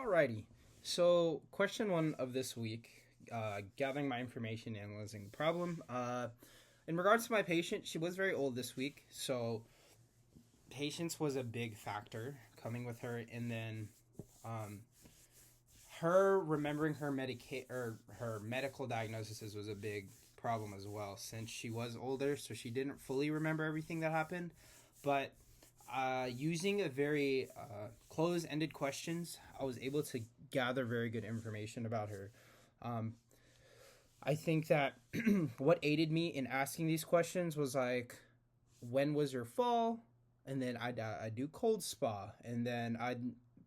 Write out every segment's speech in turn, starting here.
Alrighty. So, question one of this week, gathering my information, analyzing the problem. In regards to my patient, she was very old this week, so patience was a big factor coming with her, and then um, her remembering her medical diagnoses was a big problem as well, since she was older, so she didn't fully remember everything that happened. But using a very closed-ended questions, I was able to gather very good information about her. Um, I think that what aided me in asking these questions was like, when was your fall? And then I'd do cold spa, and then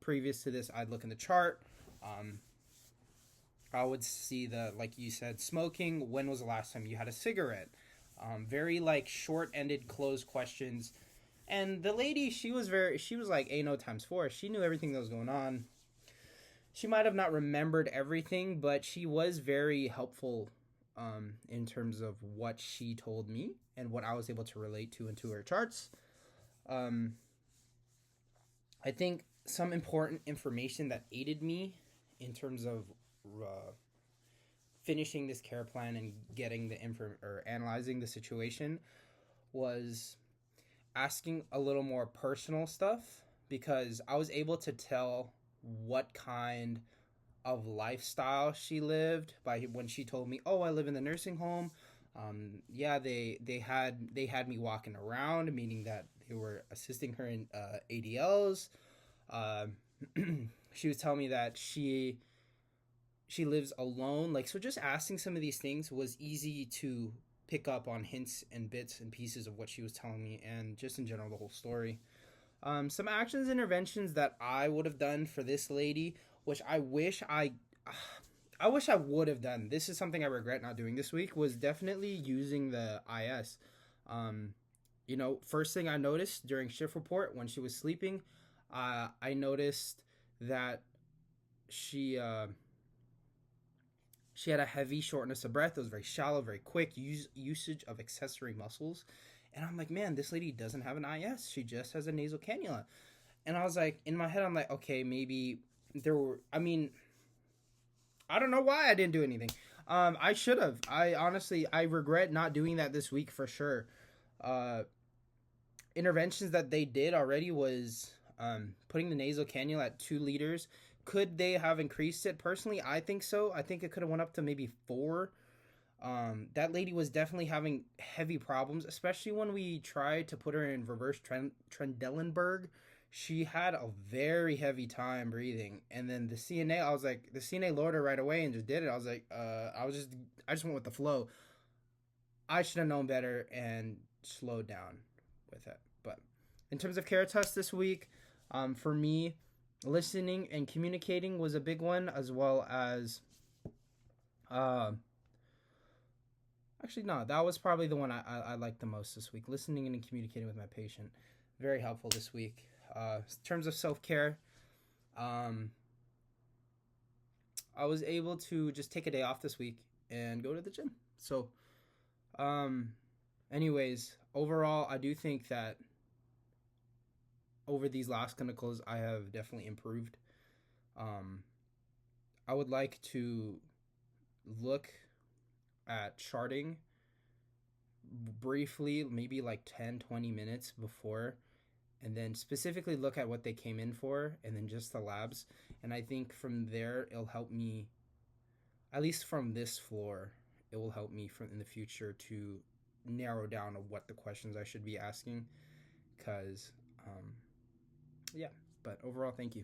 previous to this I'd look in the chart. Um, I would see the, like you said, smoking. When was the last time you had a cigarette? Very like short-ended, closed questions. And the lady, she was like A no times four. She knew everything that was going on. She might have not remembered everything, but she was very helpful in terms of what she told me and what I was able to relate to into her charts. Um, I think some important information that aided me in terms of uh, finishing this care plan and getting the info or analyzing the situation was asking a little more personal stuff, because I was able to tell what kind of lifestyle she lived by when she told me, "Oh, I live in the nursing home." Yeah, they had me walking around, meaning that they were assisting her in ADLs. Uh, she was telling me that she lives alone. Like, so just asking some of these things was easy to pick up on hints and bits and pieces of what she was telling me, and just in general the whole story. Some actions interventions that I would have done for this lady, which I wish I would have done. This is something I regret not doing this week. Was definitely using the IS. Um, first thing I noticed during shift report when she was sleeping, I noticed that she uh, she had a heavy shortness of breath. It was very shallow, very quick usage of accessory muscles. And I'm like, man, this lady doesn't have an IS. She just has a nasal cannula. And I was like, in my head, I'm like, okay, maybe there were, I mean, I don't know why I didn't do anything. I should have. I regret not doing that this week for sure. Uh, Interventions that they did already was putting the nasal cannula at 2 liters. Could they have increased it? Personally, I think so. I think it could have went up to maybe 4. That lady was definitely having heavy problems, especially when we tried to put her in reverse Trendelenburg. She had a very heavy time breathing, and then the CNA, I was like, the CNA lowered her right away and just did it. I was like, I just went with the flow. I should have known better and slowed down with it. But in terms of Caritas this week, for me, listening and communicating was a big one, as well as uh, actually, no, that was probably the one I liked the most this week. Listening and communicating with my patient. Very helpful this week. In terms of self care, um, I was able to just take a day off this week and go to the gym. So, um, anyways, overall, I do think that over these last clinicals, I have definitely improved. Um, I would like to look at charting briefly, maybe like 10-20 minutes before, and then specifically look at what they came in for, and then just the labs. And I think from there, it'll help me, at least from this floor, it will help me from in the future to narrow down of what the questions I should be asking. Because, yeah, but overall, thank you.